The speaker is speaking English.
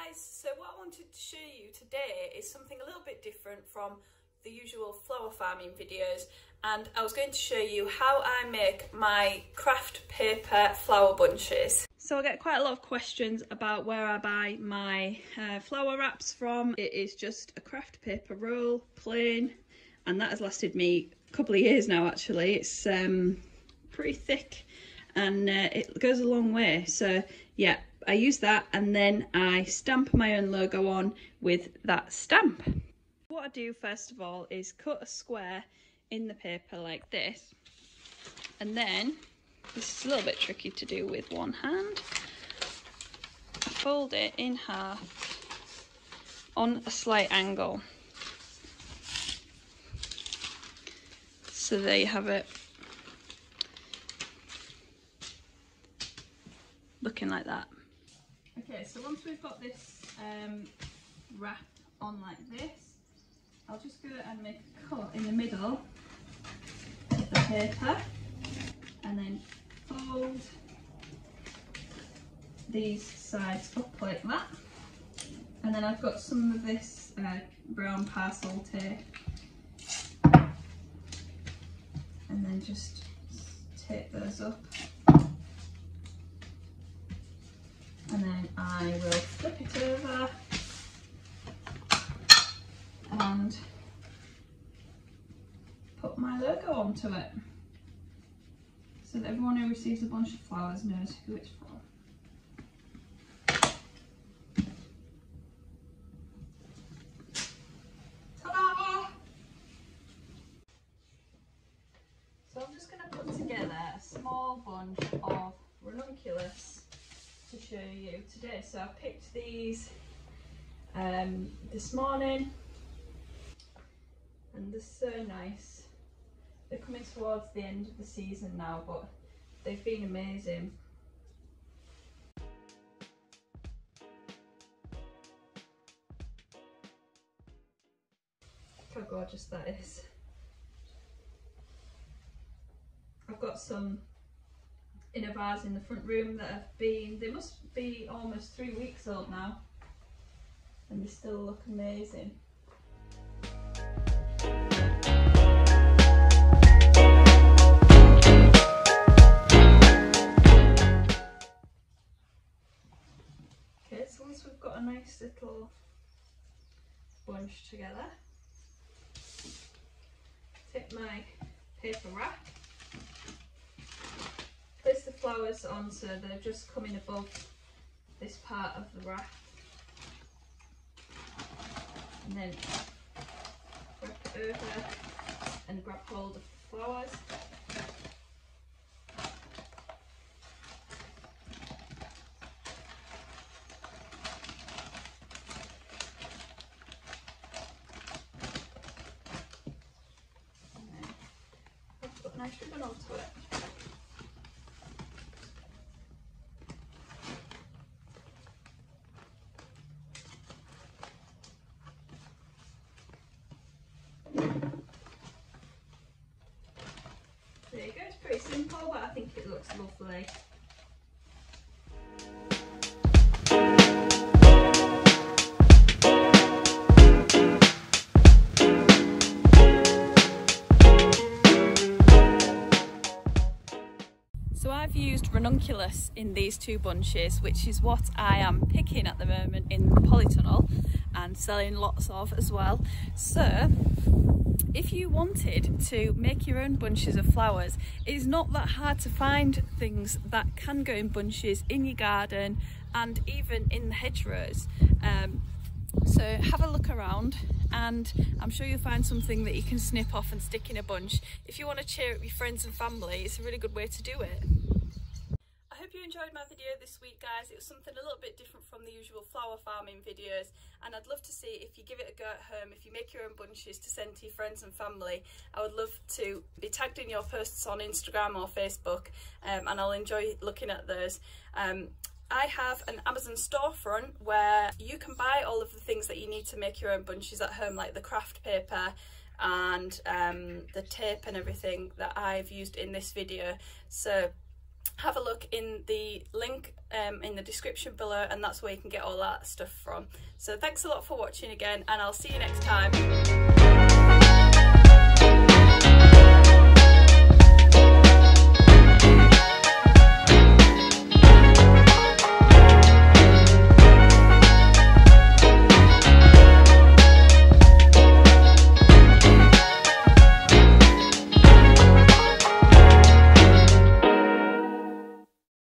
guys, so what I wanted to show you today is something a little bit different from the usual flower farming videos, and I was going to show you how I make my craft paper flower bunches. So I get quite a lot of questions about where I buy my flower wraps from. It is just a craft paper roll, plain, and that has lasted me a couple of years now actually. It's pretty thick and it goes a long way, so yeah, I use that and then I stamp my own logo on with that stamp. What I do first of all is cut a square in the paper like this, and then, this is a little bit tricky to do with one hand, fold it in half on a slight angle. So there you have it, looking like that. Okay, so once we've got this wrap on like this, I'll just go and make a cut in the middle of the paper and then fold these sides up like that. And then I've got some of this brown parcel tape, and then just tape those up. And then I will flip it over and put my logo onto it, so that everyone who receives a bunch of flowers knows who it's for. Ta-da! So I'm just going to put together a small bunch of ranunculus to show you today. So I picked these this morning, and they're so nice. They're coming towards the end of the season now, but they've been amazing. Look how gorgeous that is. I've got some in a vase in the front room that have been, they must be almost 3 weeks old now, and they still look amazing. Okay, so once we've got a nice little bunch together, take my paper wrap, place the flowers on so they're just coming above this part of the wrap, and then wrap it over and grab hold of the flowers. And then I've got a nice ribbon onto it. There you go, it's pretty simple, but I think it looks lovely. So I've used ranunculus in these two bunches, which is what I am picking at the moment in the polytunnel and selling lots of as well. So if you wanted to make your own bunches of flowers, it is not that hard to find things that can go in bunches in your garden and even in the hedgerows. So have a look around and I'm sure you'll find something that you can snip off and stick in a bunch. If you want to cheer up your friends and family, it's a really good way to do it. I hope you enjoyed my video this week, guys. It was something a little bit different from the usual flower farming videos, and I'd love to see if you give it a go at home, if you make your own bunches to send to your friends and family. I would love to be tagged in your posts on Instagram or Facebook, and I'll enjoy looking at those. I have an Amazon storefront where you can buy all of the things that you need to make your own bunches at home, like the craft paper and the tape and everything that I've used in this video. So have a look in the link in the description below, and that's where you can get all that stuff from. So thanks a lot for watching again, and I'll see you next time.